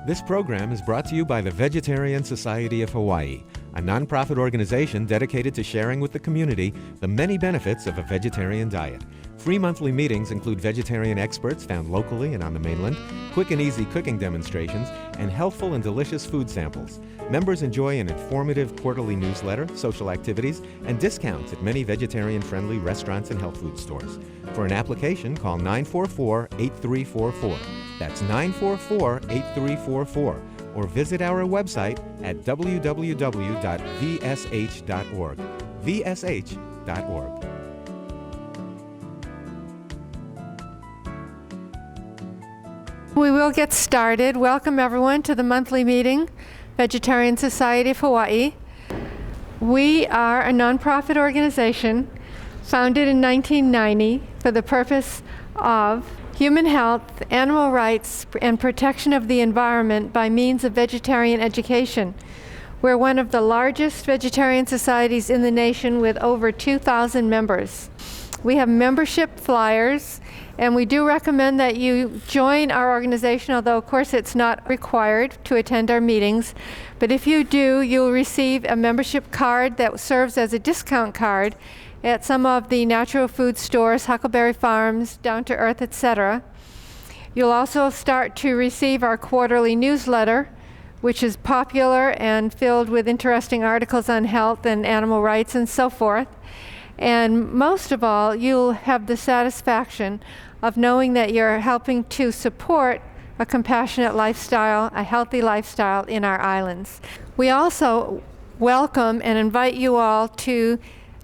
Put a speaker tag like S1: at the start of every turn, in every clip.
S1: This program is brought to you by the Vegetarian Society of Hawaii, a nonprofit organization dedicated to sharing with the community the many benefits of a vegetarian diet. Free monthly meetings include vegetarian experts found locally and on the mainland, quick and easy cooking demonstrations, and healthful and delicious food samples. Members enjoy an informative quarterly newsletter, social activities, and discounts at many vegetarian-friendly restaurants and health food stores. For an application, call 944-8344. That's 944-8344. Or visit our website at www.vsh.org. vsh.org.
S2: We will get started. Welcome everyone to the monthly meeting, Vegetarian Society of Hawaii. We are a nonprofit organization founded in 1990 for the purpose of human health, animal rights, and protection of the environment by means of vegetarian education. We're one of the largest vegetarian societies in the nation with over 2,000 members. We have membership flyers, and we do recommend that you join our organization, although of course it's not required to attend our meetings. But if you do, you'll receive a membership card that serves as a discount card at some of the natural food stores, Huckleberry Farms, Down to Earth, etc. You'll also start to receive our quarterly newsletter, which is popular and filled with interesting articles on health and animal rights and so forth. And most of all, you'll have the satisfaction of knowing that you're helping to support a compassionate lifestyle, a healthy lifestyle in our islands. We also welcome and invite you all to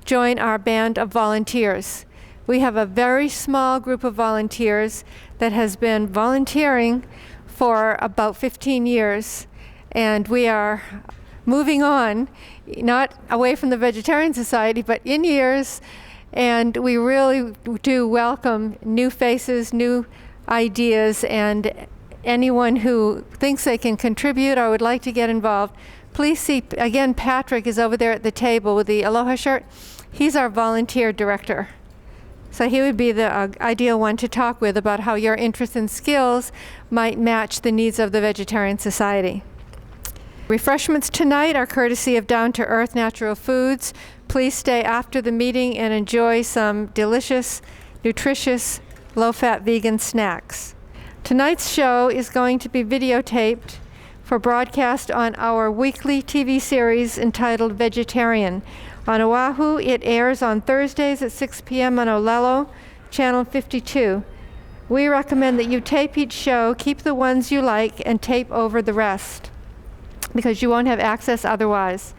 S2: join our band of volunteers. We have a very small group of volunteers that has been volunteering for about 15 years, and we are moving on, not away from the Vegetarian Society, but in years, and we really do welcome new faces, new ideas, and anyone who thinks they can contribute or would like to get involved. Please see, again, Patrick is over there at the table with the Aloha shirt. He's our volunteer director. So he would be the ideal one to talk with about how your interests and skills might match the needs of the Vegetarian Society. Refreshments tonight are courtesy of Down to Earth Natural Foods. Please stay after the meeting and enjoy some delicious, nutritious, low-fat vegan snacks. Tonight's show is going to be videotaped for broadcast on our weekly TV series entitled Vegetarian. On Oahu, it airs on Thursdays at 6 p.m. on Olelo, Channel 52. We recommend that you tape each show, keep the ones you like, and tape over the rest, because you won't have access otherwise.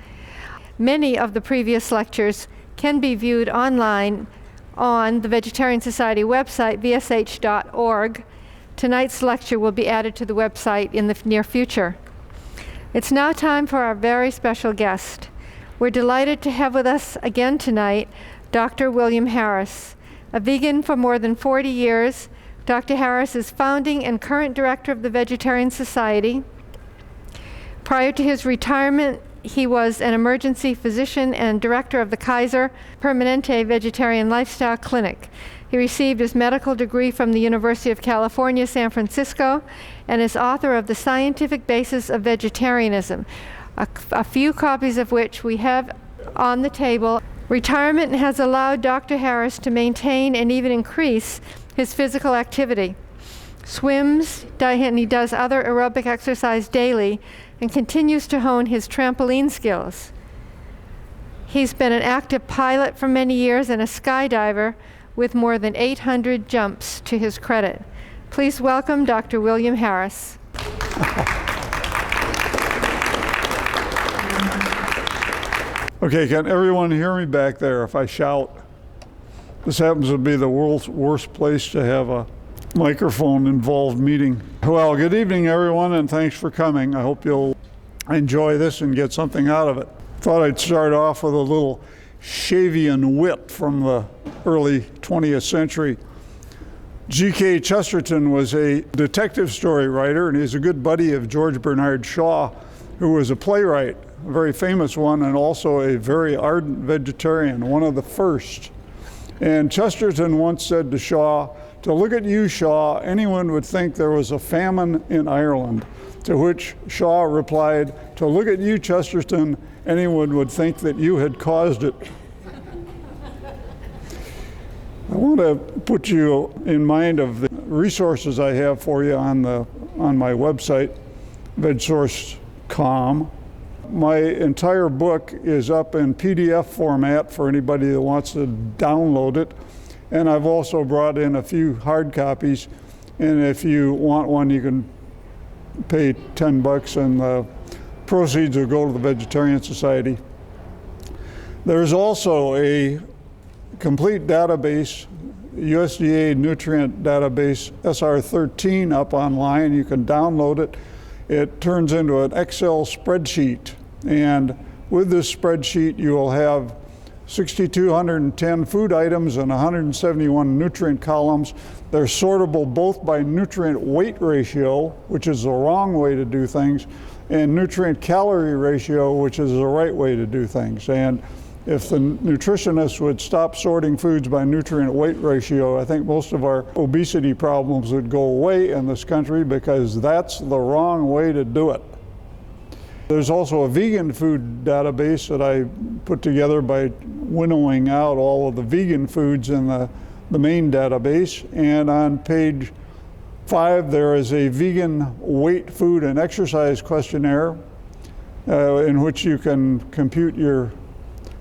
S2: Many of the previous lectures can be viewed online on the Vegetarian Society website, vsh.org. Tonight's lecture will be added to the website in the near future. It's now time for our very special guest. We're delighted to have with us again tonight Dr. William Harris. A vegan for more than 40 years, Dr. Harris is founding and current director of the Vegetarian Society. Prior to his retirement, he was an emergency physician and director of the Kaiser Permanente Vegetarian Lifestyle Clinic. He received his medical degree from the University of California, San Francisco, and is author of The Scientific Basis of Vegetarianism, a few copies of which we have on the table. Retirement has allowed Dr. Harris to maintain and even increase his physical activity. Swims, and he does other aerobic exercise daily, and continues to hone his trampoline skills. He's been an active pilot for many years and a skydiver with more than 800 jumps to his credit. Please welcome Dr. William Harris.
S3: Okay, can everyone hear me back there if I shout? This happens to be the world's worst place to have a microphone-involved meeting. Well, good evening, everyone, and thanks for coming. I hope you'll enjoy this and get something out of it. Thought I'd start off with a little Shavian wit from the early 20th century. G.K. Chesterton was a detective story writer, and he's a good buddy of George Bernard Shaw, who was a playwright, a very famous one, and also a very ardent vegetarian, one of the first. And Chesterton once said to Shaw, "To look at you, Shaw, anyone would think there was a famine in Ireland. To which Shaw replied, "To look at you, Chesterton, anyone would think that you had caused it." I want to put you in mind of the resources I have for you on my website, VegSource.com. My entire book is up in PDF format for anybody that wants to download it. And I've also brought in a few hard copies. And if you want one, you can pay $10 and the proceeds will go to the Vegetarian Society. There's also a complete database, USDA nutrient database, SR13, up online. You can download it. It turns into an Excel spreadsheet. And with this spreadsheet, you will have 6,210 food items and 171 nutrient columns. They're sortable both by nutrient weight ratio, which is the wrong way to do things, and nutrient calorie ratio, which is the right way to do things. And if the nutritionists would stop sorting foods by nutrient weight ratio, I think most of our obesity problems would go away in this country, because that's the wrong way to do it. There's also a vegan food database that I put together by winnowing out all of the vegan foods in the main database. And on page 5, there is a vegan weight, food, and exercise questionnaire in which you can compute your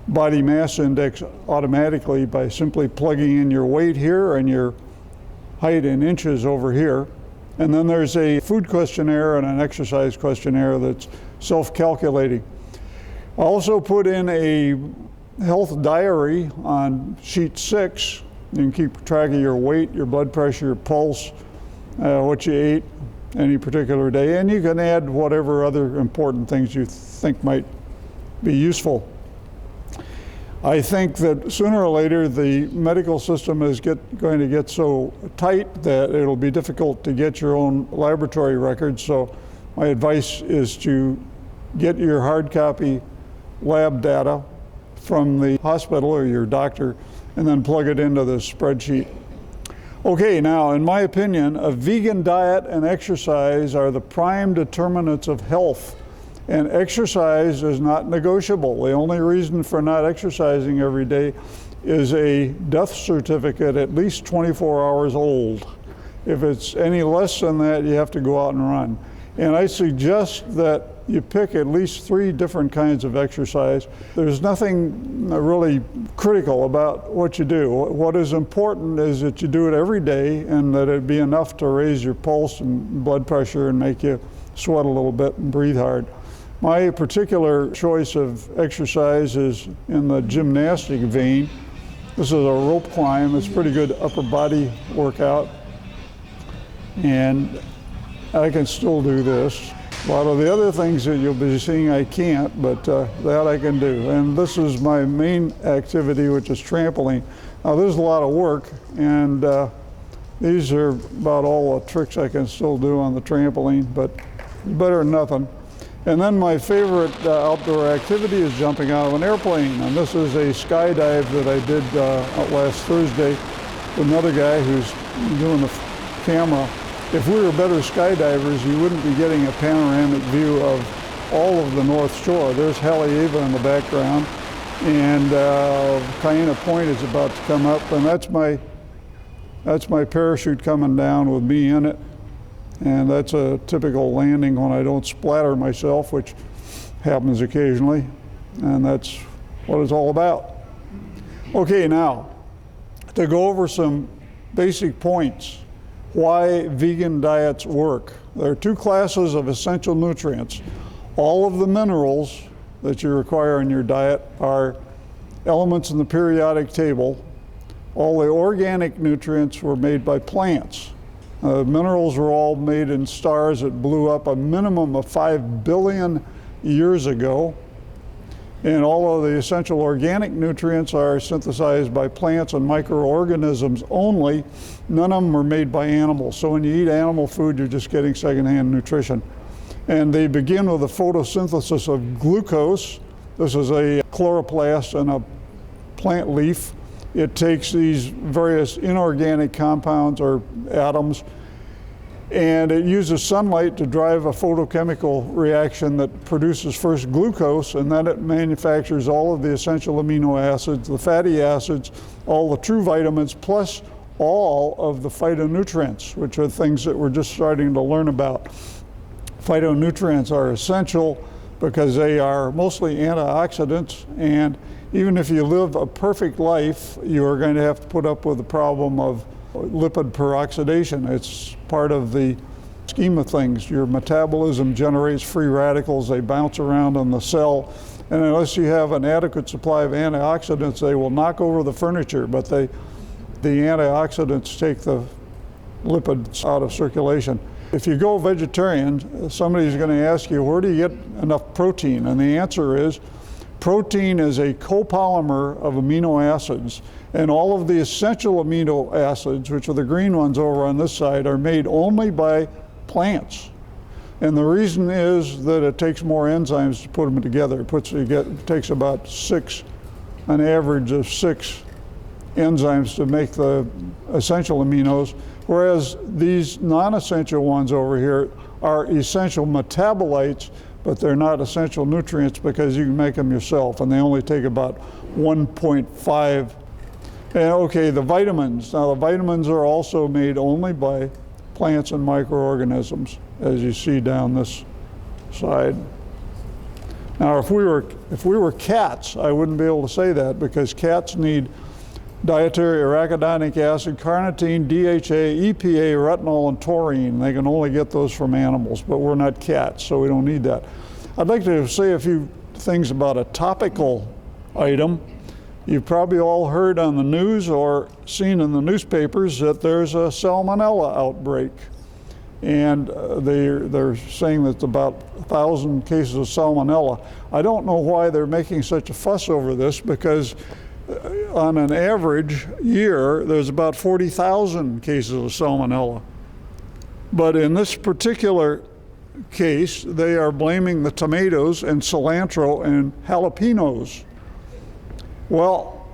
S3: body mass index automatically by simply plugging in your weight here and your height in inches over here. And then there's a food questionnaire and an exercise questionnaire that's self-calculating. I also put in a health diary on sheet 6. You can keep track of your weight, your blood pressure, your pulse, what you ate any particular day, and you can add whatever other important things you think might be useful. I think that sooner or later the medical system is going to get so tight that it'll be difficult to get your own laboratory records. So my advice is to get your hard copy lab data from the hospital or your doctor and then plug it into the spreadsheet. Okay, now in my opinion, a vegan diet and exercise are the prime determinants of health. And exercise is not negotiable. The only reason for not exercising every day is a death certificate at least 24 hours old. If it's any less than that, you have to go out and run. And I suggest that you pick at least 3 different kinds of exercise. There's nothing really critical about what you do. What is important is that you do it every day and that it be enough to raise your pulse and blood pressure and make you sweat a little bit and breathe hard. My particular choice of exercise is in the gymnastic vein. This is a rope climb. It's a pretty good upper body workout. And I can still do this. A lot of the other things that you'll be seeing I can't, but that I can do. And this is my main activity, which is trampoline. Now there's a lot of work, and these are about all the tricks I can still do on the trampoline, but better than nothing. And then my favorite outdoor activity is jumping out of an airplane. And this is a skydive that I did out last Thursday with another guy who's doing the camera. If we were better skydivers, you wouldn't be getting a panoramic view of all of the North Shore. There's Haleiwa in the background, and Kaena Point is about to come up, and that's my parachute coming down with me in it. And that's a typical landing when I don't splatter myself, which happens occasionally. And that's what it's all about. Okay, now, to go over some basic points, why vegan diets work. There are 2 classes of essential nutrients. All of the minerals that you require in your diet are elements in the periodic table. All the organic nutrients were made by plants. Minerals were all made in stars that blew up a minimum of 5 billion years ago. And all of the essential organic nutrients are synthesized by plants and microorganisms only. None of them were made by animals. So when you eat animal food, you're just getting secondhand nutrition. And they begin with the photosynthesis of glucose. This is a chloroplast in a plant leaf. It takes these various inorganic compounds or atoms And it uses sunlight to drive a photochemical reaction that produces first glucose, and then it manufactures all of the essential amino acids, the fatty acids, all the true vitamins, plus all of the phytonutrients, which are things that we're just starting to learn about. Phytonutrients are essential because they are mostly antioxidants, and even if you live a perfect life, you are going to have to put up with the problem of lipid peroxidation. It's part of the scheme of things. Your metabolism generates free radicals. They bounce around in the cell, and unless you have an adequate supply of antioxidants, they will knock over the furniture, but the antioxidants take the lipids out of circulation. If you go vegetarian, somebody's going to ask you, where do you get enough protein? And the answer is, protein is a copolymer of amino acids, and all of the essential amino acids, which are the green ones over on this side, are made only by plants. And the reason is that it takes more enzymes to put them together. It takes about an average of 6 enzymes to make the essential aminos, whereas these non-essential ones over here are essential metabolites, but they're not essential nutrients because you can make them yourself, and they only take about 1.5. And okay, the vitamins. Now the vitamins are also made only by plants and microorganisms, as you see down this side. Now if we were cats, I wouldn't be able to say that, because cats need dietary arachidonic acid, carnitine, DHA, EPA, retinol, and taurine. They can only get those from animals, but we're not cats, so we don't need that. I'd like to say a few things about a topical item. You've probably all heard on the news or seen in the newspapers that there's a Salmonella outbreak. And they're saying that it's about 1,000 cases of Salmonella. I don't know why they're making such a fuss over this, because on an average year, there's about 40,000 cases of Salmonella. But in this particular case, they are blaming the tomatoes and cilantro and jalapenos. Well,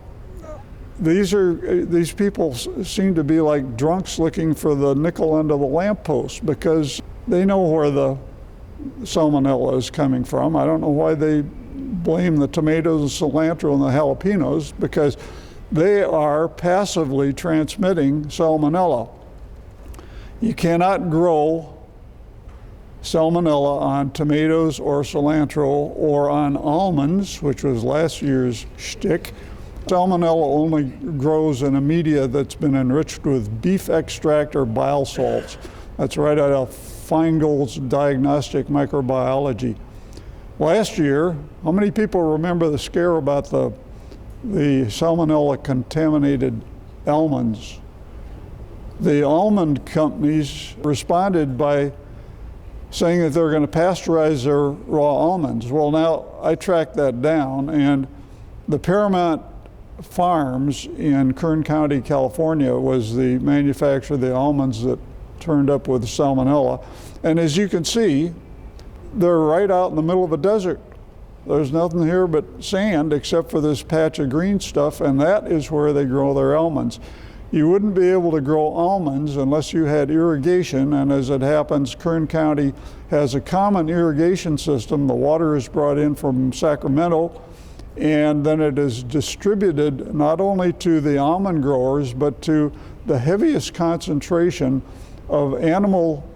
S3: these people seem to be like drunks looking for the nickel under the lamppost, because they know where the Salmonella is coming from. I don't know why they blame the tomatoes and cilantro and the jalapenos, because they are passively transmitting Salmonella. You cannot grow Salmonella on tomatoes or cilantro or on almonds, which was last year's shtick. Salmonella only grows in a media that's been enriched with beef extract or bile salts. That's right out of Feingold's Diagnostic Microbiology. Last year, how many people remember the scare about the Salmonella contaminated almonds? The almond companies responded by saying that they're going to pasteurize their raw almonds. Well, now I tracked that down, and the Paramount Farms in Kern County, California, was the manufacturer of the almonds that turned up with Salmonella. And as you can see, they're right out in the middle of a desert. There's nothing here but sand except for this patch of green stuff, and that is where they grow their almonds. You wouldn't be able to grow almonds unless you had irrigation, and as it happens, Kern County has a common irrigation system. The water is brought in from Sacramento, and then it is distributed not only to the almond growers, but to the heaviest concentration of animal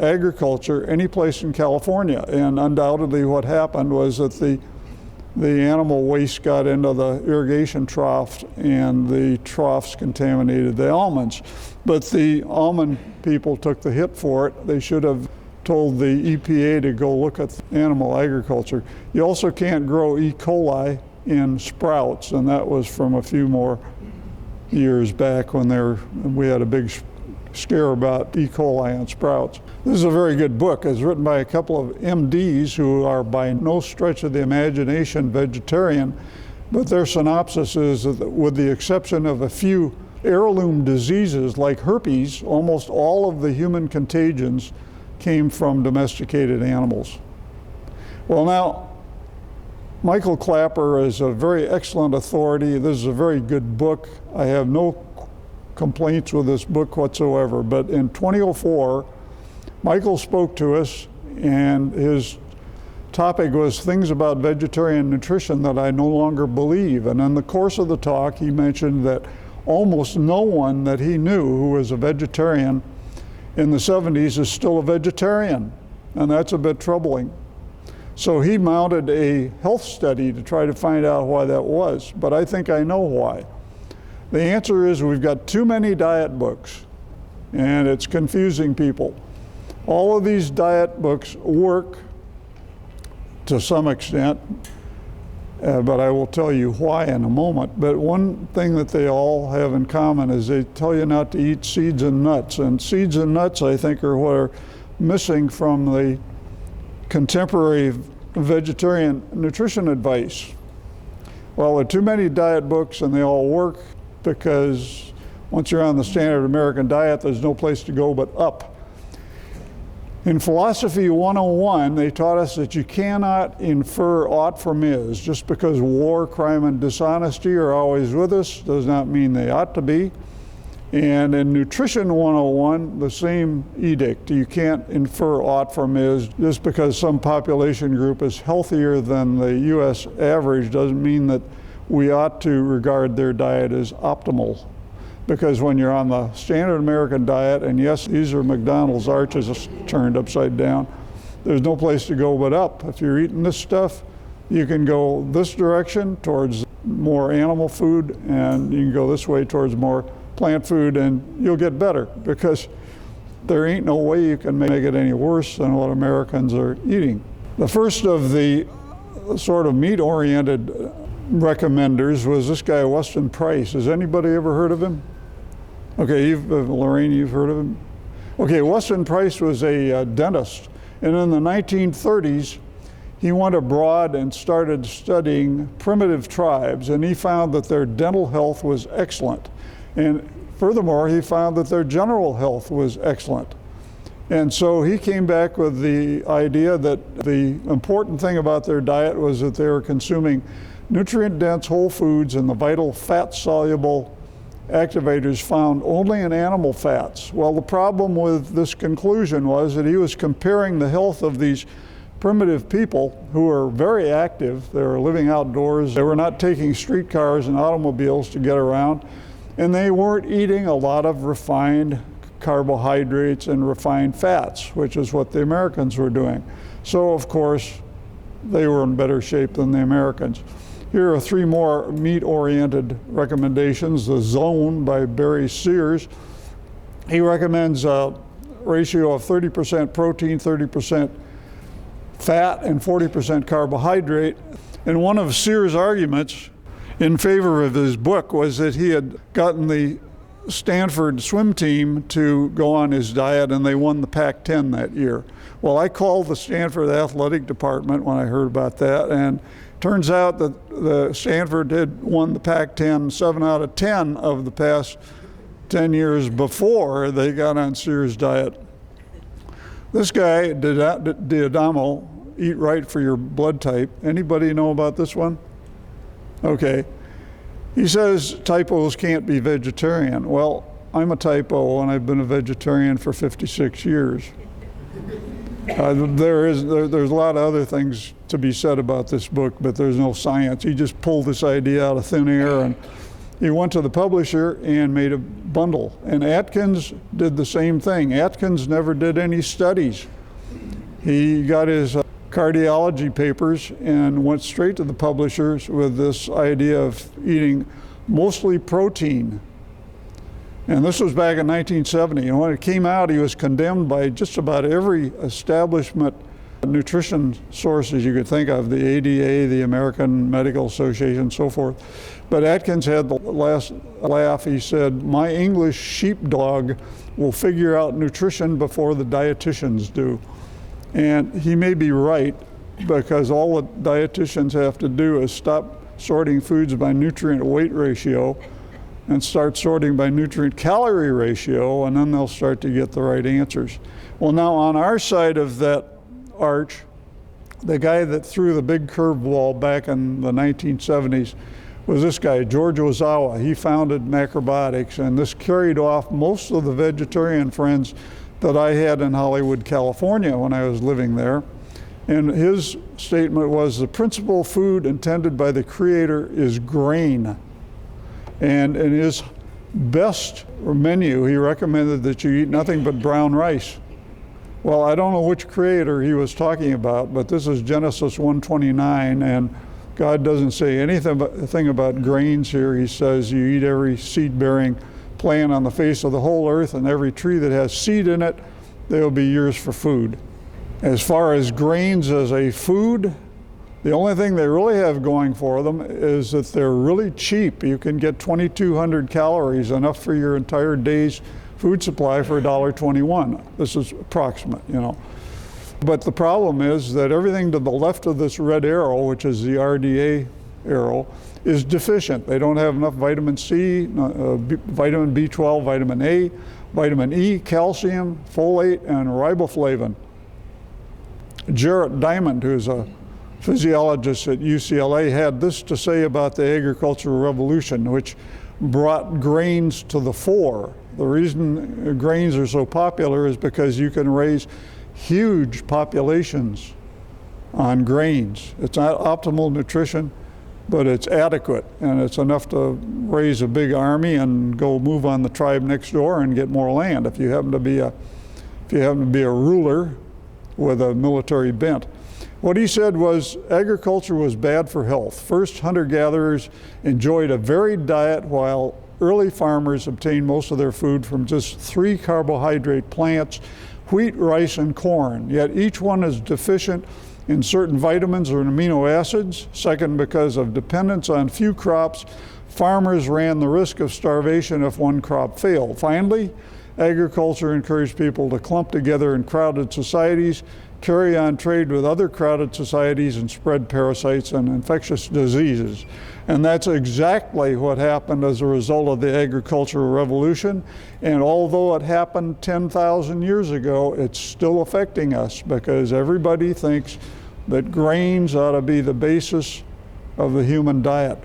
S3: agriculture any place in California. And undoubtedly what happened was that the animal waste got into the irrigation trough, and the troughs contaminated the almonds. But the almond people took the hit for it. They should have told the EPA to go look at animal agriculture. You also can't grow E. coli in sprouts, and that was from a few more years back when we had a big scare about E. coli and sprouts. This is a very good book. It's written by a couple of MDs who are by no stretch of the imagination vegetarian, but their synopsis is that with the exception of a few heirloom diseases like herpes, almost all of the human contagions came from domesticated animals. Well, now, Michael Clapper is a very excellent authority. This is a very good book. I have no complaints with this book whatsoever, but in 2004, Michael spoke to us, and his topic was things about vegetarian nutrition that I no longer believe. And in the course of the talk, he mentioned that almost no one that he knew who was a vegetarian in the 70s is still a vegetarian, and that's a bit troubling. So he mounted a health study to try to find out why that was, but I think I know why. The answer is we've got too many diet books, and it's confusing people. All of these diet books work to some extent, but I will tell you why in a moment. But one thing that they all have in common is they tell you not to eat seeds and nuts. And seeds and nuts, I think, are what are missing from the contemporary vegetarian nutrition advice. Well, there are too many diet books, and they all work because once you're on the standard American diet, there's no place to go but up. In Philosophy 101, they taught us that you cannot infer aught from is. Just because war, crime, and dishonesty are always with us does not mean they ought to be. And in Nutrition 101, the same edict. You can't infer aught from is. Just because some population group is healthier than the US average doesn't mean that we ought to regard their diet as optimal. Because when you're on the standard American diet, and yes, these are McDonald's arches turned upside down, there's no place to go but up. If you're eating this stuff, you can go this direction towards more animal food, and you can go this way towards more plant food, and you'll get better, because there ain't no way you can make it any worse than what Americans are eating. The first of the sort of meat-oriented recommenders was this guy, Weston Price. Has anybody ever heard of him? Okay, Lorraine, you've heard of him? Okay, Weston Price was a dentist, and in the 1930s, he went abroad and started studying primitive tribes, and he found that their dental health was excellent. And furthermore, he found that their general health was excellent. And so he came back with the idea that the important thing about their diet was that they were consuming nutrient-dense whole foods and the vital fat-soluble activators found only in animal fats. Well, the problem with this conclusion was that he was comparing the health of these primitive people who were very active. They were living outdoors. They were not taking streetcars and automobiles to get around. And they weren't eating a lot of refined carbohydrates and refined fats, which is what the Americans were doing. So, of course, they were in better shape than the Americans. Here are three more meat-oriented recommendations. The Zone by Barry Sears. He recommends a ratio of 30% protein, 30% fat, and 40% carbohydrate. And one of Sears' arguments in favor of his book was that he had gotten the Stanford swim team to go on his diet, and they won the Pac-10 that year. Well, I called the Stanford athletic department when I heard about that, and turns out that the Stanford had won the Pac-10 7 out of 10 of the past 10 years before they got on Sears' diet. This guy, Diadamo, Eat Right for Your Blood Type. Anybody know about this one? Okay. He says typos can't be vegetarian. Well, I'm a typo, and I've been a vegetarian for 56 years. There's a lot of other things to be said about this book, but there's no science. He just pulled this idea out of thin air, and he went to the publisher and made a bundle. And Atkins did the same thing. Atkins never did any studies. He got his cardiology papers and went straight to the publishers with this idea of eating mostly protein. And this was back in 1970. And when it came out, he was condemned by just about every establishment nutrition sources you could think of, the ADA, the American Medical Association, so forth. But Atkins had the last laugh. He said, "My English sheepdog will figure out nutrition before the dietitians do." And he may be right, because all the dietitians have to do is stop sorting foods by nutrient weight ratio and start sorting by nutrient calorie ratio, and then they'll start to get the right answers. Well, now on our side of that arch, the guy that threw the big curveball back in the 1970s was this guy, George Ohzawa. He founded macrobiotics, and this carried off most of the vegetarian friends that I had in Hollywood, California when I was living there. And his statement was, the principal food intended by the Creator is grain. And in his best menu, he recommended that you eat nothing but brown rice. Well, I don't know which Creator he was talking about, but this is Genesis 1:29, and God doesn't say anything about grains here. He says you eat every seed-bearing plant on the face of the whole earth, and every tree that has seed in it, they'll be yours for food. As far as grains as a food, the only thing they really have going for them is that they're really cheap. You can get 2,200 calories, enough for your entire day's food supply for $1.21. This is approximate, you know. But the problem is that everything to the left of this red arrow, which is the RDA arrow, is deficient. They don't have enough vitamin C, vitamin B12, vitamin A, vitamin E, calcium, folate, and riboflavin. Jarrett Diamond, who's a physiologist at UCLA, had this to say about the agricultural revolution, which brought grains to the fore. The reason grains are so popular is because you can raise huge populations on grains. It's not optimal nutrition, but it's adequate, and it's enough to raise a big army and go move on the tribe next door and get more land if you happen to be a ruler with a military bent. What he said was agriculture was bad for health. First, hunter-gatherers enjoyed a varied diet, while early farmers obtained most of their food from just 3 carbohydrate plants: wheat, rice, and corn. Yet each one is deficient in certain vitamins or amino acids. Second, because of dependence on few crops, farmers ran the risk of starvation if one crop failed. Finally, agriculture encouraged people to clump together in crowded societies, carry on trade with other crowded societies, and spread parasites and infectious diseases. And that's exactly what happened as a result of the agricultural revolution. And although it happened 10,000 years ago, it's still affecting us because everybody thinks that grains ought to be the basis of the human diet.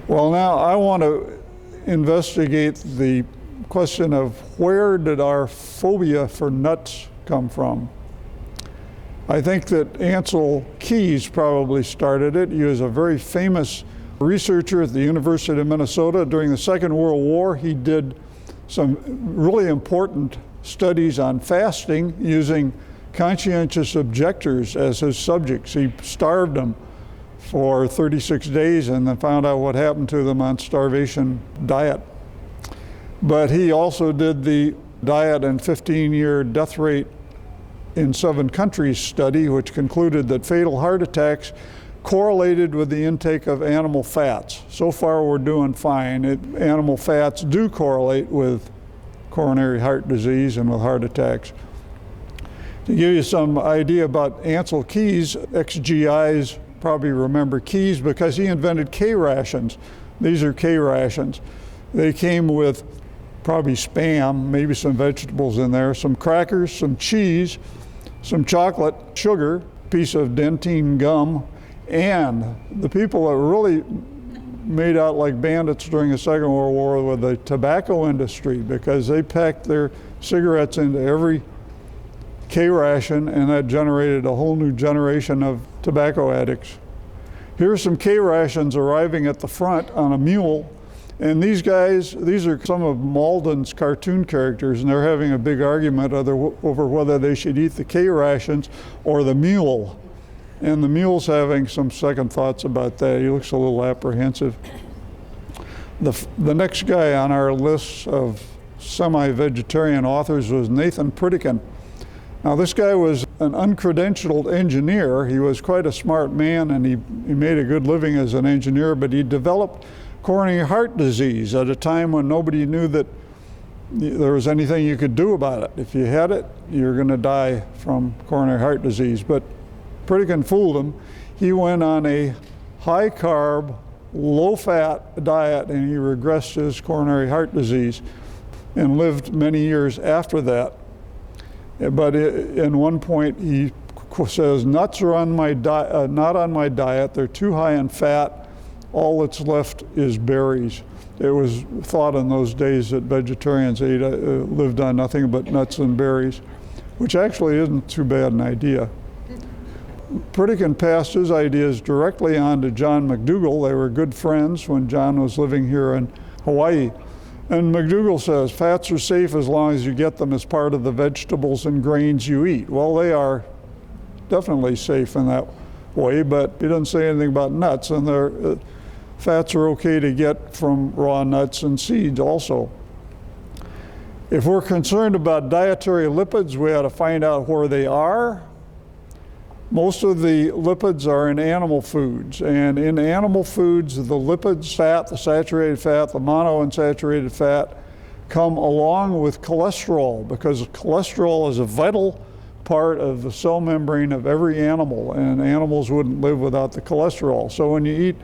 S3: Well, now I want to investigate the question of where did our phobia for nuts come from? I think that Ancel Keyes probably started it. He was a very famous researcher at the University of Minnesota. During the Second World War, he did some really important studies on fasting using conscientious objectors as his subjects. He starved them for 36 days and then found out what happened to them on starvation diet. But he also did the diet and 15-year death rate in 7 countries study, which concluded that fatal heart attacks correlated with the intake of animal fats. So far we're doing fine. Animal fats do correlate with coronary heart disease and with heart attacks. To give you some idea about Ancel Keyes, ex-GIs probably remember Keyes because he invented K rations. These are K rations. They came with probably Spam, maybe some vegetables in there, some crackers, some cheese, some chocolate, sugar, piece of dentine gum, and the people that really made out like bandits during the Second World War were the tobacco industry, because they packed their cigarettes into every K ration, and that generated a whole new generation of tobacco addicts. Here's some K rations arriving at the front on a mule. And these guys, these are some of Malden's cartoon characters, and they're having a big argument over whether they should eat the K rations or the mule. And the mule's having some second thoughts about that. He looks a little apprehensive. The next guy on our list of semi-vegetarian authors was Nathan Pritikin. Now this guy was an uncredentialed engineer. He was quite a smart man, and he made a good living as an engineer, but he developed coronary heart disease at a time when nobody knew that there was anything you could do about it. If you had it, you're going to die from coronary heart disease. But Pritikin fooled him. He went on a high-carb, low-fat diet, and he regressed his coronary heart disease and lived many years after that. But in one point, he says, nuts are on my not on my diet. They're too high in fat, all that's left is berries. It was thought in those days that vegetarians lived on nothing but nuts and berries, which actually isn't too bad an idea. Pritikin passed his ideas directly on to John McDougall. They were good friends when John was living here in Hawaii. And McDougall says, fats are safe as long as you get them as part of the vegetables and grains you eat. Well, they are definitely safe in that way, but he doesn't say anything about nuts, and fats are okay to get from raw nuts and seeds also. If we're concerned about dietary lipids, we ought to find out where they are. Most of the lipids are in animal foods, and in animal foods, the lipids, fat, the saturated fat, the monounsaturated fat, come along with cholesterol, because cholesterol is a vital part of the cell membrane of every animal, and animals wouldn't live without the cholesterol. So when you eat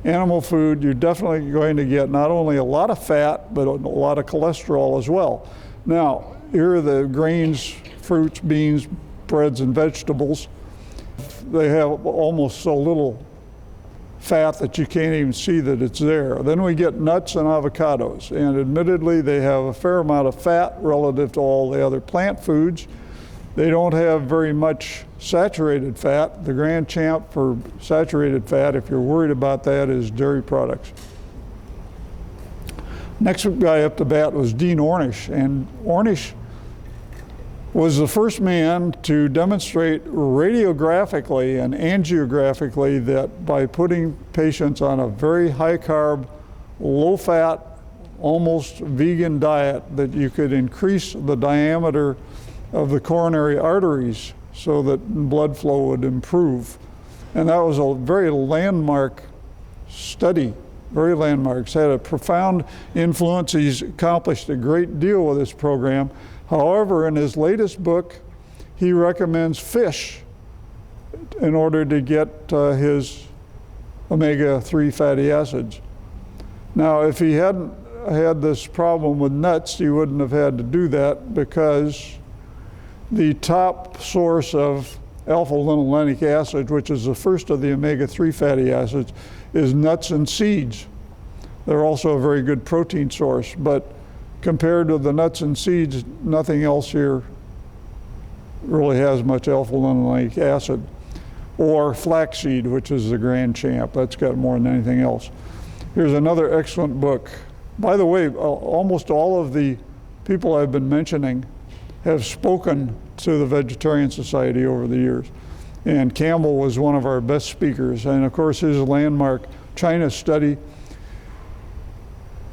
S3: animal food, you're definitely going to get not only a lot of fat, but a lot of cholesterol as well. Now, here are the grains, fruits, beans, breads, and vegetables. They have almost so little fat that you can't even see that it's there. Then we get nuts and avocados, and admittedly they have a fair amount of fat relative to all the other plant foods. They don't have very much saturated fat. The grand champ for saturated fat, if you're worried about that, is dairy products. Next guy up to bat was Dean Ornish, and Ornish was the first man to demonstrate radiographically and angiographically that by putting patients on a very high carb, low fat, almost vegan diet, that you could increase the diameter of the coronary arteries so that blood flow would improve. And that was a very landmark study, very landmark. It's had a profound influence. He's accomplished a great deal with this program. However, in his latest book, he recommends fish in order to get his omega-3 fatty acids. Now, if he hadn't had this problem with nuts, he wouldn't have had to do that, because the top source of alpha-linolenic acid, which is the first of the omega-3 fatty acids, is nuts and seeds. They're also a very good protein source, but compared to the nuts and seeds, nothing else here really has much alpha-linolenic acid. Or flaxseed, which is the grand champ. That's got more than anything else. Here's another excellent book. By the way, almost all of the people I've been mentioning have spoken to the Vegetarian Society over the years. And Campbell was one of our best speakers. And of course, his landmark China study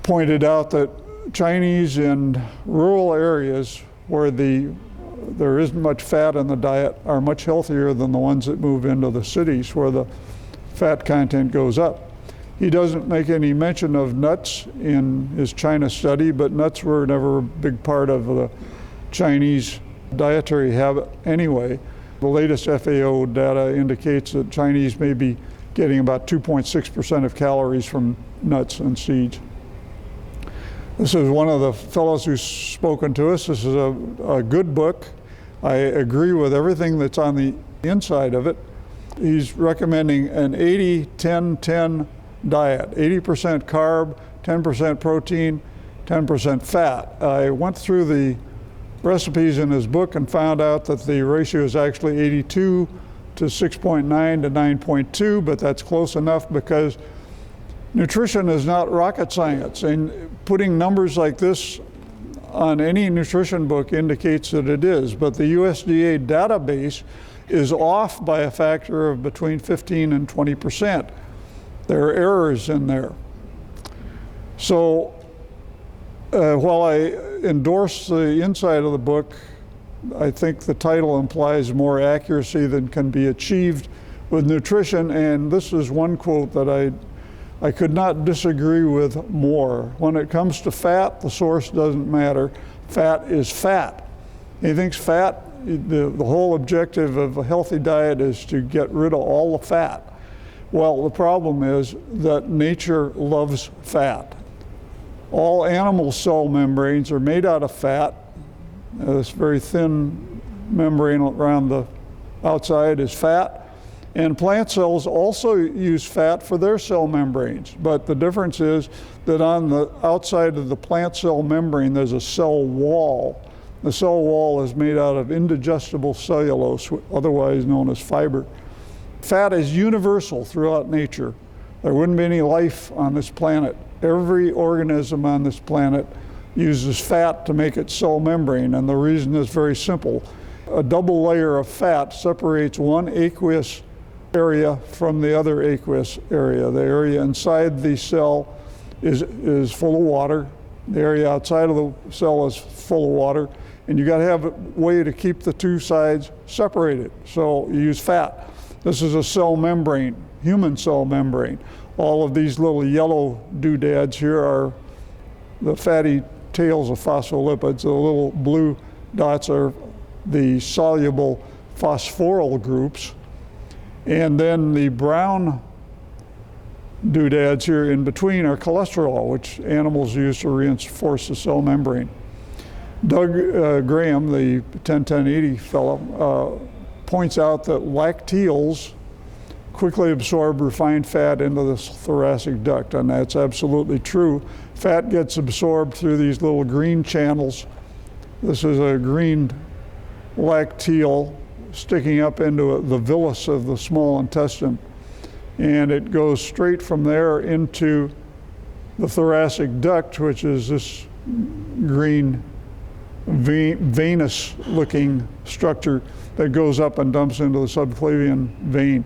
S3: pointed out that Chinese in rural areas where there isn't much fat in the diet are much healthier than the ones that move into the cities where the fat content goes up. He doesn't make any mention of nuts in his China study, but nuts were never a big part of the Chinese dietary habit anyway. The latest FAO data indicates that Chinese may be getting about 2.6% of calories from nuts and seeds. This is one of the fellows who's spoken to us. This is a good book. I agree with everything that's on the inside of it. He's recommending an 80-10-10 diet, 80% carb, 10% protein, 10% fat. I went through the recipes in his book and found out that the ratio is actually 82 to 6.9 to 9.2, but that's close enough because nutrition is not rocket science, and putting numbers like this on any nutrition book indicates that it is, but the USDA database is off by a factor of between 15 and 20%. There are errors in there. So while I endorse the inside of the book, I think the title implies more accuracy than can be achieved with nutrition, and this is one quote that I could not disagree with more. When it comes to fat, the source doesn't matter. Fat is fat. He thinks fat, the whole objective of a healthy diet is to get rid of all the fat. Well, the problem is that nature loves fat. All animal cell membranes are made out of fat. This very thin membrane around the outside is fat, And plant cells also use fat for their cell membranes, but the difference is that on the outside of the plant cell membrane there's a cell wall. The cell wall is made out of indigestible cellulose, otherwise known as fiber. Fat is universal throughout nature. There wouldn't be any life on this planet. Every organism on this planet uses fat to make its cell membrane, and the reason is very simple. A double layer of fat separates one aqueous area from the other aqueous area. The area inside the cell is full of water. The area outside of the cell is full of water, and you got to have a way to keep the two sides separated. So you use fat. This is a cell membrane, human cell membrane. All of these little yellow doodads here are the fatty tails of phospholipids. The little blue dots are the soluble phosphoryl groups. And then the brown doodads here in between are cholesterol, which animals use to reinforce the cell membrane. Doug Graham, the 10-10-80 fellow, points out that lacteals quickly absorb refined fat into the thoracic duct, and that's absolutely true. Fat gets absorbed through these little green channels. This is a green lacteal sticking up into the villus of the small intestine, and it goes straight from there into the thoracic duct, which is this green venous looking structure that goes up and dumps into the subclavian vein.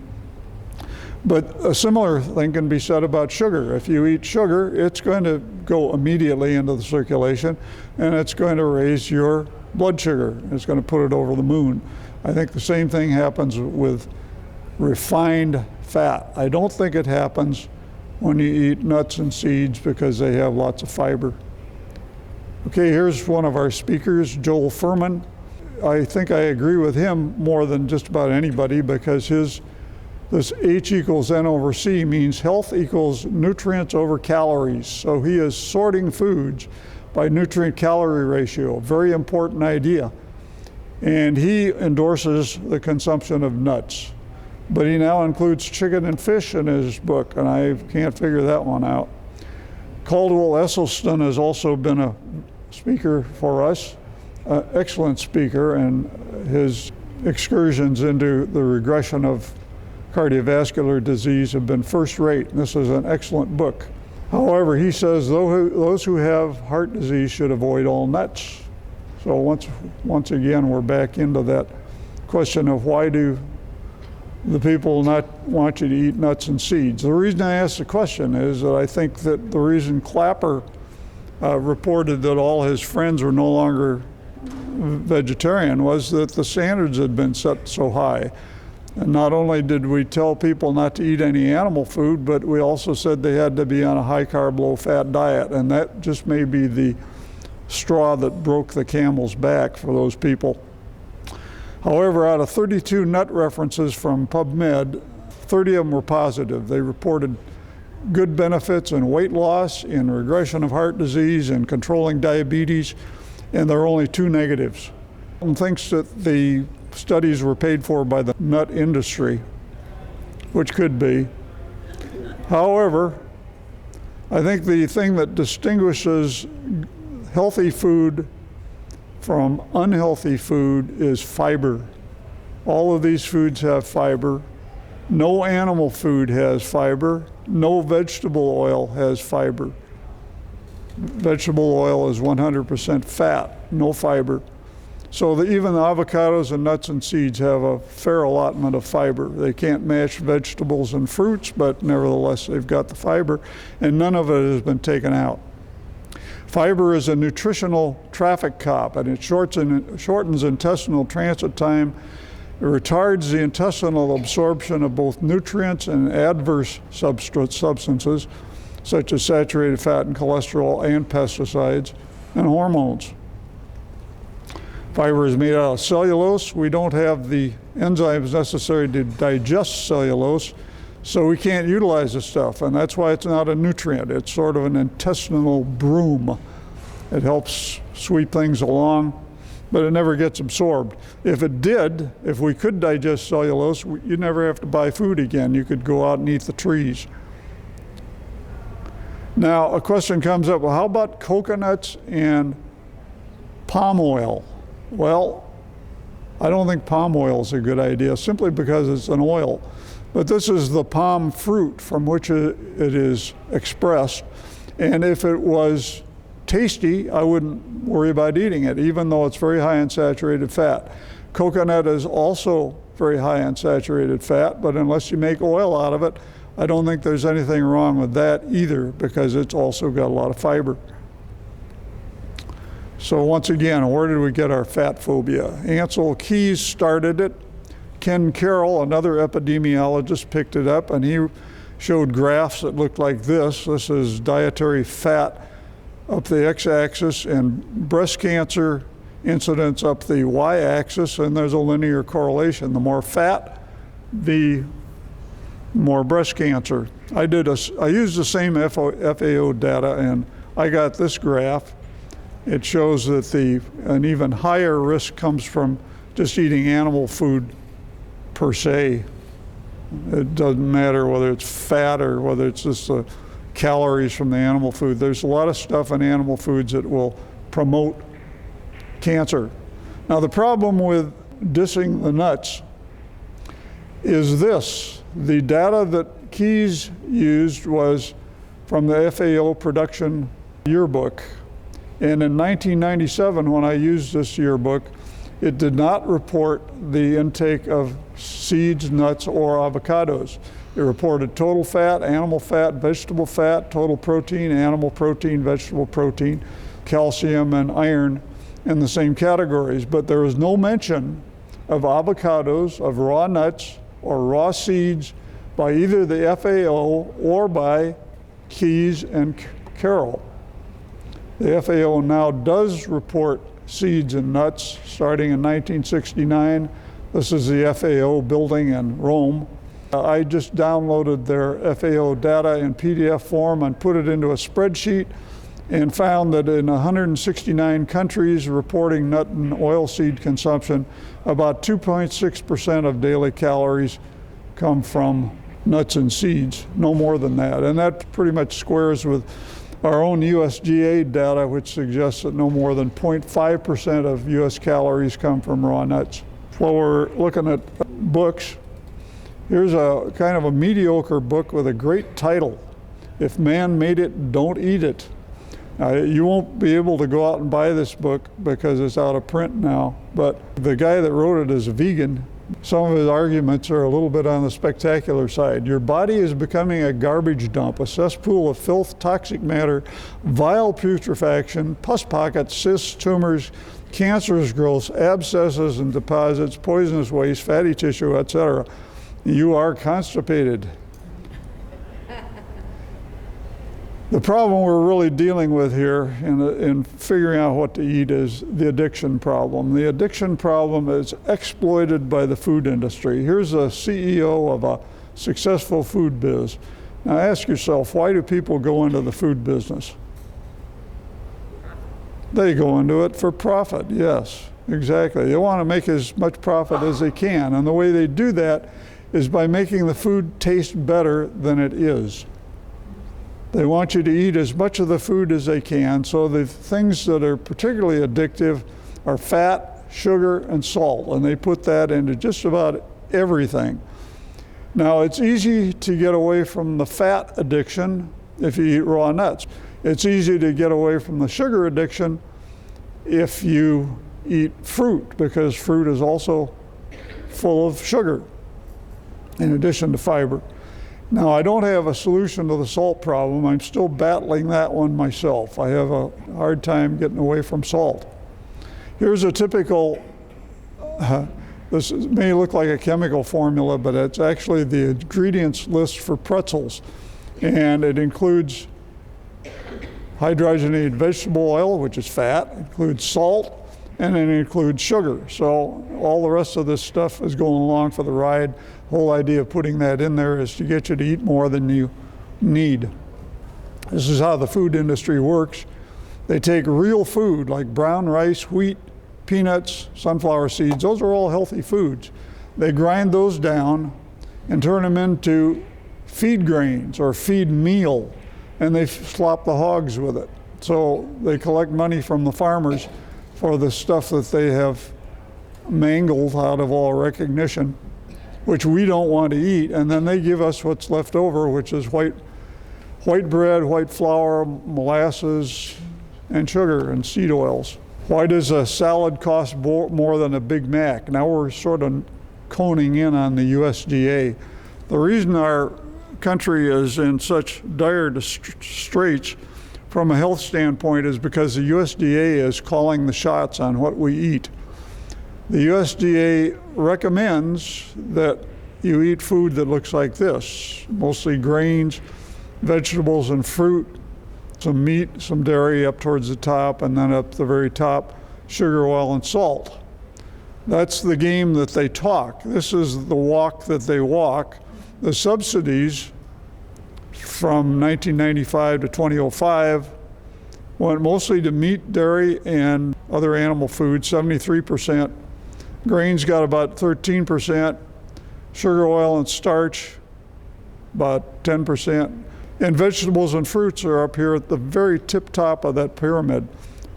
S3: But a similar thing can be said about sugar. If you eat sugar, it's going to go immediately into the circulation, and it's going to raise your blood sugar. It's going to put it over the moon. I think the same thing happens with refined fat. I don't think it happens when you eat nuts and seeds because they have lots of fiber. Okay, here's one of our speakers, Joel Fuhrman. I think I agree with him more than just about anybody because this H equals N over C means health equals nutrients over calories. So he is sorting foods by nutrient-calorie ratio, very important idea. And he endorses the consumption of nuts. But he now includes chicken and fish in his book, and I can't figure that one out. Caldwell Esselstyn has also been a speaker for us, an excellent speaker, and his excursions into the regression of cardiovascular disease have been first rate. This is an excellent book. However, he says those who have heart disease should avoid all nuts. So once again, we're back into that question of why do the people not want you to eat nuts and seeds. The reason I ask the question is that I think that the reason Clapper reported that all his friends were no longer vegetarian was that the standards had been set so high. And not only did we tell people not to eat any animal food, but we also said they had to be on a high-carb, low-fat diet, and that just may be the straw that broke the camel's back for those people. However, out of 32 nut references from PubMed, 30 of them were positive. They reported good benefits in weight loss, in regression of heart disease, and controlling diabetes, and there are only 2 negatives. One thinks that the studies were paid for by the nut industry, which could be. However, I think the thing that distinguishes healthy food from unhealthy food is fiber. All of these foods have fiber. No animal food has fiber. No vegetable oil has fiber. Vegetable oil is 100% fat, no fiber. So even the avocados and nuts and seeds have a fair allotment of fiber. They can't match vegetables and fruits, but nevertheless they've got the fiber, and none of it has been taken out. Fiber is a nutritional traffic cop, and it shortens intestinal transit time. It retards the intestinal absorption of both nutrients and adverse substances, such as saturated fat and cholesterol and pesticides and hormones. Fiber is made out of cellulose. We don't have the enzymes necessary to digest cellulose, so we can't utilize the stuff, and that's why it's not a nutrient. It's sort of an intestinal broom. It helps sweep things along. but it never gets absorbed. If it did, if we could digest cellulose, you'd never have to buy food again. You could go out and eat the trees. Now, a question comes up, well, how about coconuts and palm oil? Well, I don't think palm oil is a good idea, simply because it's an oil. But this is the palm fruit from which it is expressed. And if it was tasty, I wouldn't worry about eating it, even though it's very high in saturated fat. Coconut is also very high in saturated fat, but unless you make oil out of it, I don't think there's anything wrong with that either, because it's also got a lot of fiber. So once again, where did we get our fat phobia? Ancel Keyes started it. Ken Carroll, another epidemiologist, picked it up, and he showed graphs that looked like this. This is dietary fat up the x-axis and breast cancer incidence up the y-axis, and there's a linear correlation. The more fat, the more breast cancer. I used the same FAO data, and I got this graph. It shows that an even higher risk comes from just eating animal food per se. It doesn't matter whether it's fat or whether it's just the calories from the animal food. There's a lot of stuff in animal foods that will promote cancer. Now, the problem with dissing the nuts is this. The data that Keyes used was from the FAO production yearbook. And in 1997, when I used this yearbook, it did not report the intake of seeds, nuts, or avocados. It reported total fat, animal fat, vegetable fat, total protein, animal protein, vegetable protein, calcium, and iron in the same categories. But there was no mention of avocados, of raw nuts, or raw seeds by either the FAO or by Keyes and Carroll. The FAO now does report seeds and nuts starting in 1969. This is the FAO building in Rome. I just downloaded their FAO data in PDF form and put it into a spreadsheet and found that in 169 countries reporting nut and oilseed consumption, about 2.6% of daily calories come from nuts and seeds, no more than that. And that pretty much squares with our own USDA data, which suggests that no more than 0.5% of US calories come from raw nuts. While we're looking at books, here's a kind of a mediocre book with a great title. If man made it, don't eat it. You won't be able to go out and buy this book because it's out of print now, but the guy that wrote it is a vegan. Some of his arguments are a little bit on the spectacular side. Your body is becoming a garbage dump, a cesspool of filth, toxic matter, vile putrefaction, pus pockets, cysts, tumors, cancerous growths, abscesses and deposits, poisonous waste, fatty tissue, etc. You are constipated. The problem we're really dealing with here in figuring out what to eat is the addiction problem. The addiction problem is exploited by the food industry. Here's a CEO of a successful food biz. Now ask yourself, why do people go into the food business? They go into it for profit, yes, exactly. They want to make as much profit as they can, and the way they do that is by making the food taste better than it is. They want you to eat as much of the food as they can, so the things that are particularly addictive are fat, sugar, and salt, and they put that into just about everything. Now, it's easy to get away from the fat addiction if you eat raw nuts. It's easy to get away from the sugar addiction if you eat fruit, because fruit is also full of sugar in addition to fiber. Now, I don't have a solution to the salt problem. I'm still battling that one myself. I have a hard time getting away from salt. Here's a typical, this may look like a chemical formula, but it's actually the ingredients list for pretzels. And it includes hydrogenated vegetable oil, which is fat, includes salt, and it includes sugar. So all the rest of this stuff is going along for the ride. The whole idea of putting that in there is to get you to eat more than you need. This is how the food industry works. They take real food like brown rice, wheat, peanuts, sunflower seeds, those are all healthy foods. They grind those down and turn them into feed grains or feed meal, and they slop the hogs with it. So they collect money from the farmers for the stuff that they have mangled out of all recognition, which we don't want to eat, and then they give us what's left over, which is white bread, white flour, molasses, and sugar and seed oils. Why does a salad cost more than a Big Mac? Now we're sort of coning in on the USDA. The reason our country is in such dire straits from a health standpoint is because the USDA is calling the shots on what we eat. The USDA recommends that you eat food that looks like this, mostly grains, vegetables, and fruit, some meat, some dairy up towards the top, and then up the very top, sugar, oil, and salt. That's the game that they talk. This is the walk that they walk. The subsidies from 1995 to 2005 went mostly to meat, dairy, and other animal foods, 73%. Grains got about 13%. Sugar, oil, and starch, about 10%. And vegetables and fruits are up here at the very tip top of that pyramid,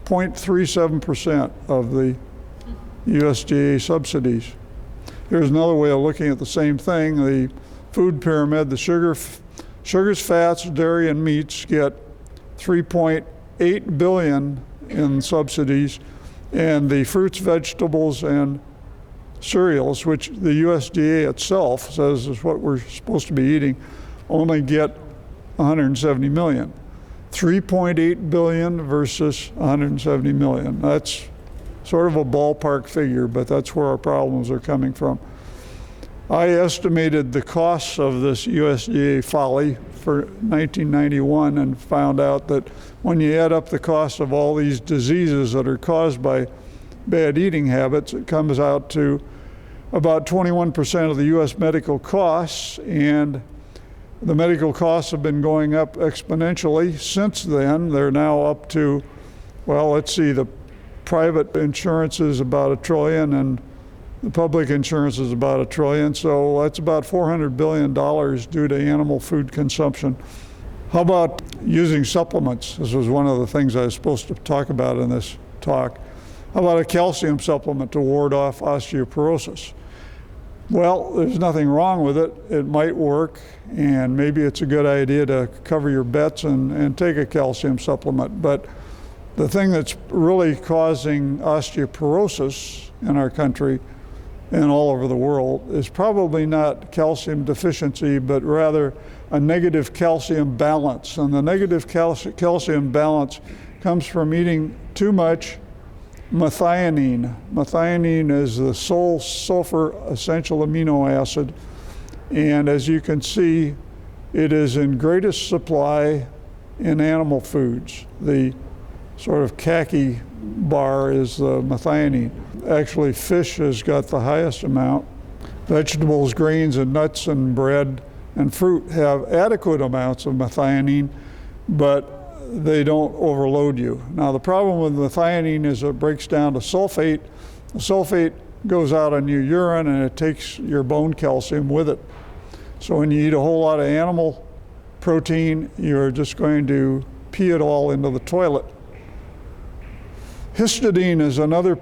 S3: 0.37% of the USDA subsidies. Here's another way of looking at the same thing. The food pyramid, the sugars, fats, dairy, and meats get 3.8 billion in subsidies, and the fruits, vegetables, and cereals, which the USDA itself says is what we're supposed to be eating, only get 170 million. 3.8 billion versus 170 million. That's sort of a ballpark figure, but that's where our problems are coming from. I estimated the costs of this USDA folly for 1991 and found out that when you add up the cost of all these diseases that are caused by bad eating habits, it comes out to about 21% of the U.S. medical costs, and the medical costs have been going up exponentially since then. They're now up to, well, let's see, the private insurance is about $1 trillion and the public insurance is about $1 trillion, so that's about $400 billion due to animal food consumption. How about using supplements? This was one of the things I was supposed to talk about in this talk. How about a calcium supplement to ward off osteoporosis? Well, there's nothing wrong with it. It might work, and maybe it's a good idea to cover your bets and take a calcium supplement. But the thing that's really causing osteoporosis in our country and all over the world is probably not calcium deficiency, but rather a negative calcium balance. And the negative calcium balance comes from eating too much methionine. Methionine is the sole sulfur essential amino acid, and as you can see, it is in greatest supply in animal foods. The sort of khaki bar is the methionine. Actually, fish has got the highest amount. Vegetables, grains, and nuts and bread and fruit have adequate amounts of methionine, but they don't overload you. Now, the problem with methionine is it breaks down to sulfate. The sulfate goes out in your urine and it takes your bone calcium with it. So when you eat a whole lot of animal protein, you're just going to pee it all into the toilet. Histidine is another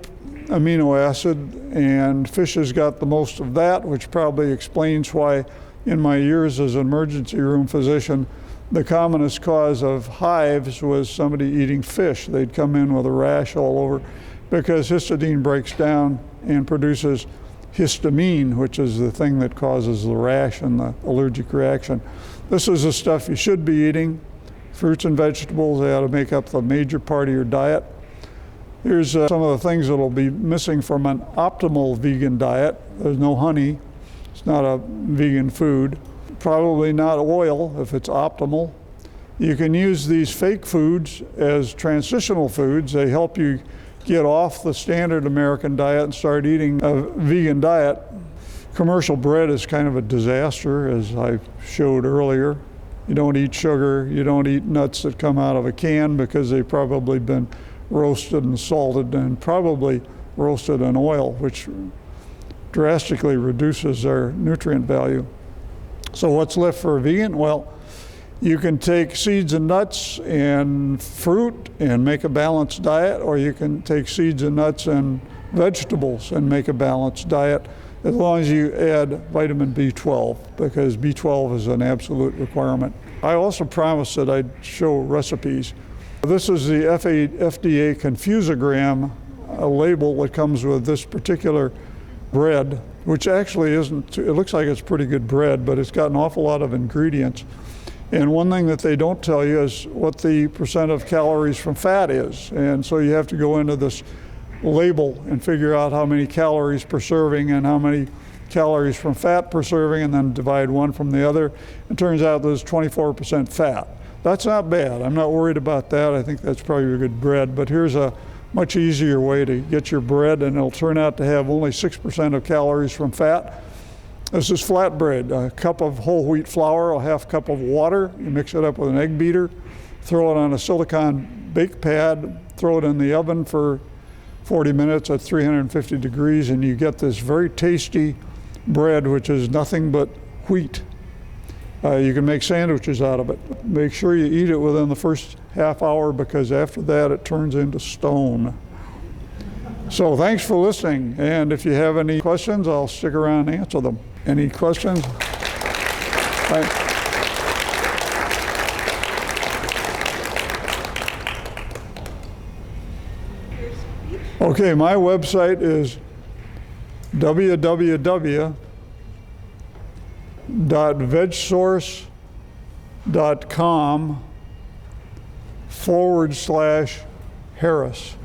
S3: amino acid, and fish has got the most of that, which probably explains why in my years as an emergency room physician, the commonest cause of hives was somebody eating fish. They'd come in with a rash all over because histidine breaks down and produces histamine, which is the thing that causes the rash and the allergic reaction. This is the stuff you should be eating. Fruits and vegetables, they ought to make up the major part of your diet. Here's some of the things that will be missing from an optimal vegan diet. There's no honey. It's not a vegan food. Probably not oil if it's optimal. You can use these fake foods as transitional foods. They help you get off the standard American diet and start eating a vegan diet. Commercial bread is kind of a disaster, as I showed earlier. You don't eat sugar. You don't eat nuts that come out of a can because they've probably been roasted and salted and probably roasted in oil, which drastically reduces their nutrient value. So what's left for a vegan? Well, you can take seeds and nuts and fruit and make a balanced diet, or you can take seeds and nuts and vegetables and make a balanced diet, as long as you add vitamin B12, because B12 is an absolute requirement. I also promised that I'd show recipes. This is the FDA Confusogram label that comes with this particular bread, which actually isn't, it looks like it's pretty good bread, but it's got an awful lot of ingredients. And one thing that they don't tell you is what the percent of calories from fat is. And so you have to go into this label and figure out how many calories per serving and how many calories from fat per serving, and then divide one from the other. It turns out there's 24% fat. That's not bad. I'm not worried about that. I think that's probably a good bread. But here's a much easier way to get your bread, and it'll turn out to have only 6% of calories from fat. This is flatbread, a cup of whole wheat flour, a half cup of water. You mix it up with an egg beater, throw it on a silicone bake pad, throw it in the oven for 40 minutes at 350 degrees, and you get this very tasty bread, which is nothing but wheat. You can make sandwiches out of it. Make sure you eat it within the first half hour, because after that it turns into stone. So thanks for listening, and if you have any questions, I'll stick around and answer them. Any questions? Okay, my website is www.vegsource.com/Harris.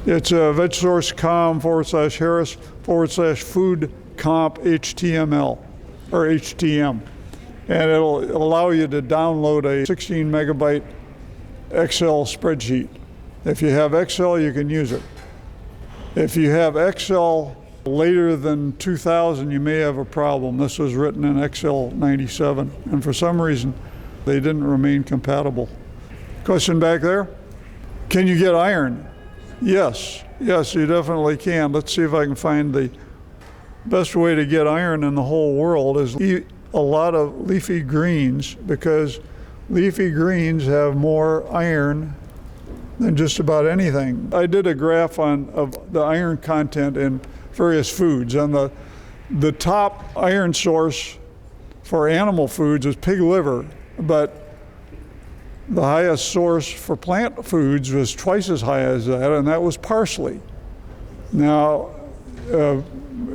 S3: It's vegsource.com/Harris/food-comp-HTML or HTM. And it'll allow you to download a 16 megabyte Excel spreadsheet. If you have Excel, you can use it. If you have Excel later than 2000, you may have a problem. This was written in Excel 97, and for some reason, they didn't remain compatible. Question back there? Can you get iron? Yes, you definitely can. Let's see if I can find the best way to get iron in the whole world is eat a lot of leafy greens, because leafy greens have more iron than just about anything. I did a graph of the iron content in various foods, and the top iron source for animal foods is pig liver, but the highest source for plant foods was twice as high as that, and that was parsley. Now,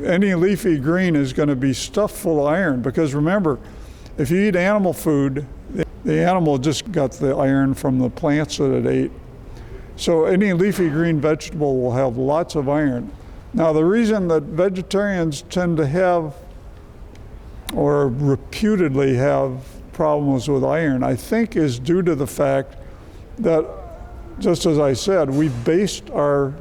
S3: any leafy green is going to be stuffed full of iron, because remember, if you eat animal food, the animal just got the iron from the plants that it ate. So any leafy green vegetable will have lots of iron. Now, the reason that vegetarians tend to have, or reputedly have, problems with iron, I think is due to the fact that, just as I said, we based our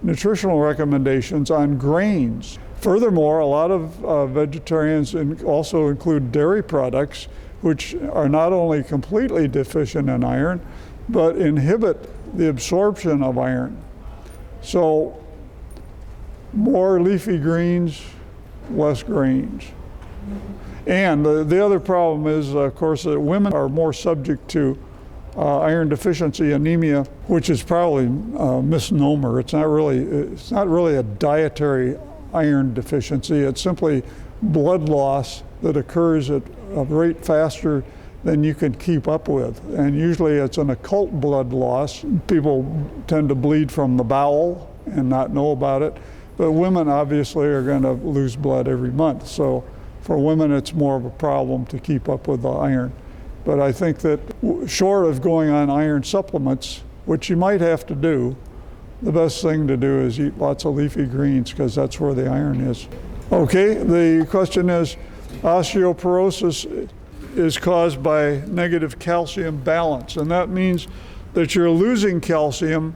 S3: nutritional recommendations on grains. Furthermore, a lot of vegetarians also include dairy products, which are not only completely deficient in iron, but inhibit the absorption of iron. So more leafy greens, less grains. And the other problem is, of course, that women are more subject to iron deficiency anemia, which is probably a misnomer. It's not really a dietary iron deficiency. It's simply blood loss that occurs at a rate faster than you can keep up with. And usually it's an occult blood loss. People tend to bleed from the bowel and not know about it. But women obviously are going to lose blood every month. So for women, it's more of a problem to keep up with the iron. But I think that short of going on iron supplements, which you might have to do, the best thing to do is eat lots of leafy greens, because that's where the iron is. Okay, the question is, osteoporosis is caused by negative calcium balance, and that means that you're losing calcium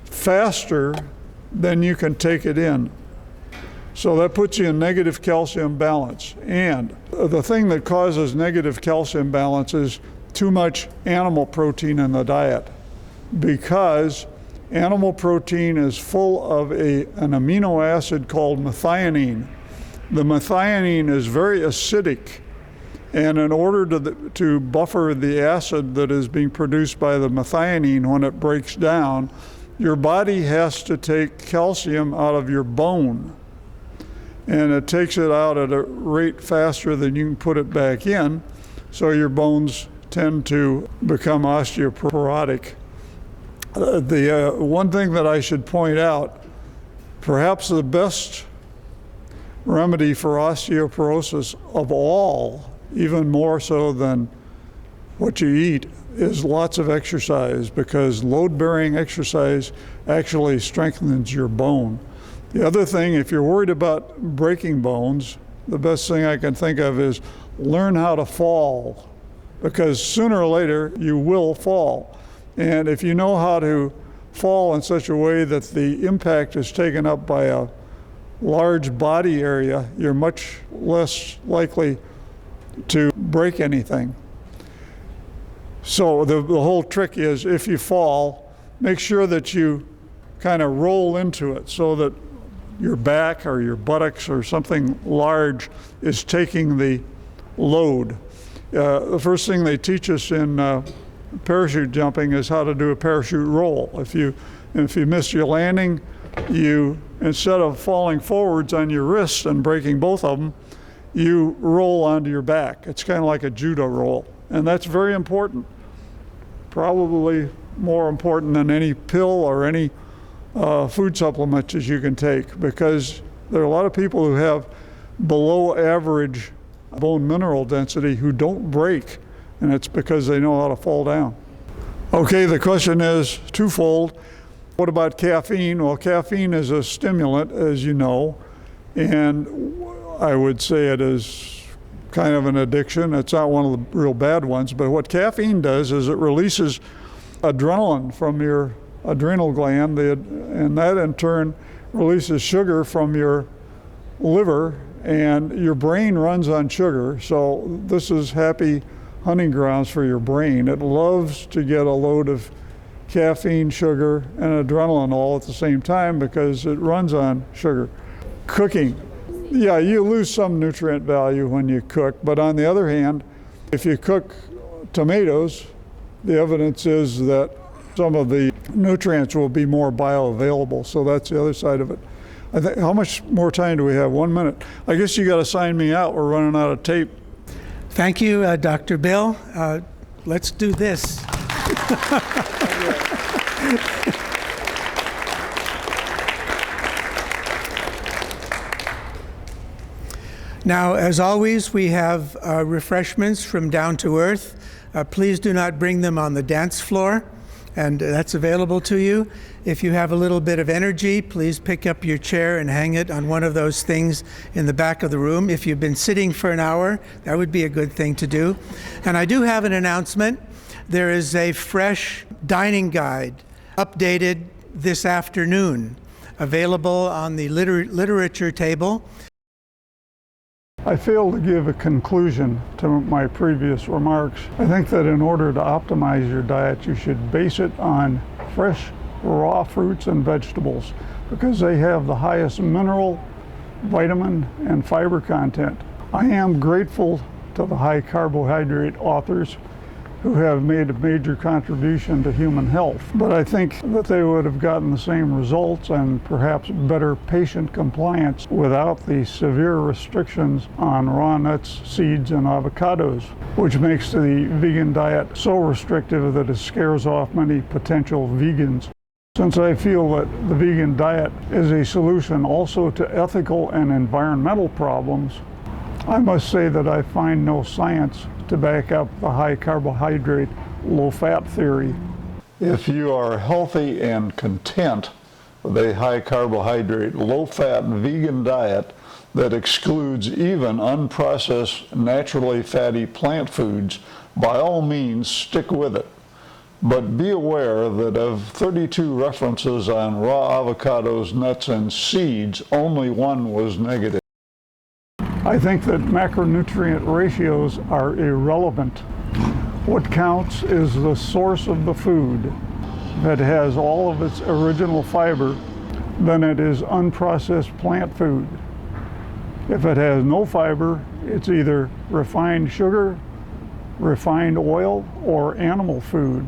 S3: faster than you can take it in. So that puts you in negative calcium balance. And the thing that causes negative calcium balance is too much animal protein in the diet, because Animal protein is full of an amino acid called methionine. The methionine is very acidic, and in order to buffer the acid that is being produced by the methionine when it breaks down, your body has to take calcium out of your bone. And it takes it out at a rate faster than you can put it back in, so your bones tend to become osteoporotic. The one thing that I should point out, perhaps the best remedy for osteoporosis of all, even more so than what you eat, is lots of exercise, because load-bearing exercise actually strengthens your bone. The other thing, if you're worried about breaking bones, the best thing I can think of is learn how to fall, because sooner or later you will fall. And if you know how to fall in such a way that the impact is taken up by a large body area, you're much less likely to break anything. So the whole trick is, if you fall, make sure that you kind of roll into it so that your back or your buttocks or something large is taking the load. The first thing they teach us in parachute jumping is how to do a parachute roll. If you miss your landing, you, instead of falling forwards on your wrists and breaking both of them, you roll onto your back. It's kind of like a judo roll, and that's very important. Probably more important than any pill or any food supplements as you can take, because there are a lot of people who have below average bone mineral density who don't break, and it's because they know how to fall down. Okay, the question is twofold. What about caffeine? Well, caffeine is a stimulant, as you know, and I would say it is kind of an addiction. It's not one of the real bad ones, but what caffeine does is it releases adrenaline from your adrenal gland, and that in turn releases sugar from your liver, and your brain runs on sugar, so this is happy hunting grounds for your brain. It loves to get a load of caffeine, sugar, and adrenaline all at the same time because it runs on sugar. Cooking. Yeah, you lose some nutrient value when you cook, but on the other hand, if you cook tomatoes, the evidence is that some of the nutrients will be more bioavailable, so that's the other side of it. I think, how much more time do we have? 1 minute. I guess you got to sign me out. We're running out of tape.
S4: Thank you, Dr. Bill. Let's do this. Now, as always, we have refreshments from Down to Earth. Please do not bring them on the dance floor, and that's available to you. If you have a little bit of energy, please pick up your chair and hang it on one of those things in the back of the room. If you've been sitting for an hour, that would be a good thing to do. And I do have an announcement. There is a fresh dining guide updated this afternoon, available on the literature table.
S3: I failed to give a conclusion to my previous remarks. I think that in order to optimize your diet, you should base it on fresh, raw fruits and vegetables, because they have the highest mineral, vitamin, and fiber content. I am grateful to the high carbohydrate authors who have made a major contribution to human health, but I think that they would have gotten the same results and perhaps better patient compliance without the severe restrictions on raw nuts, seeds, and avocados, which makes the vegan diet so restrictive that it scares off many potential vegans. Since I feel that the vegan diet is a solution also to ethical and environmental problems, I must say that I find no science to back up the high carbohydrate, low fat theory. If you are healthy and content with a high carbohydrate, low fat vegan diet that excludes even unprocessed, naturally fatty plant foods, by all means stick with it. But be aware that of 32 references on raw avocados, nuts, and seeds, only one was negative. I think that macronutrient ratios are irrelevant. What counts is the source of the food. If it has all of its original fiber, then it is unprocessed plant food. If it has no fiber, it's either refined sugar, refined oil, or animal food.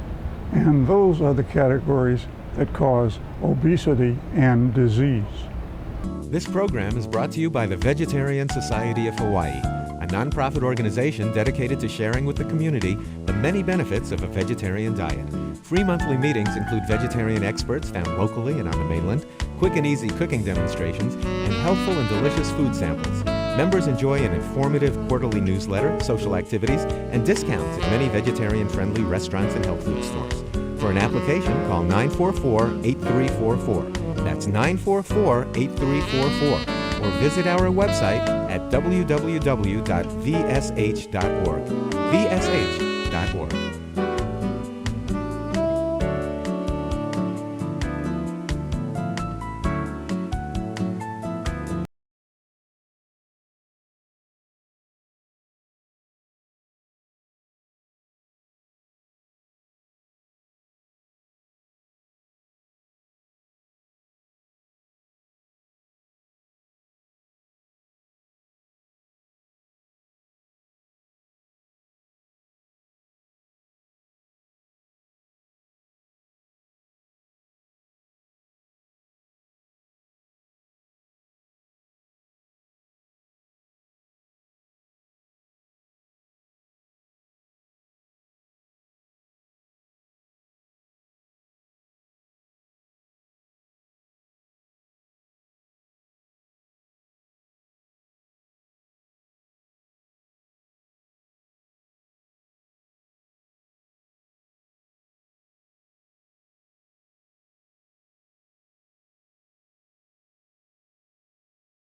S3: And those are the categories that cause obesity and disease.
S1: This program is brought to you by the Vegetarian Society of Hawaii, a nonprofit organization dedicated to sharing with the community the many benefits of a vegetarian diet. Free monthly meetings include vegetarian experts found locally and on the mainland, quick and easy cooking demonstrations, and healthful and delicious food samples. Members enjoy an informative quarterly newsletter, social activities, and discounts at many vegetarian-friendly restaurants and health food stores. For an application, call 944-8344. That's 944-8344. Or visit our website at www.vsh.org. vsh.org.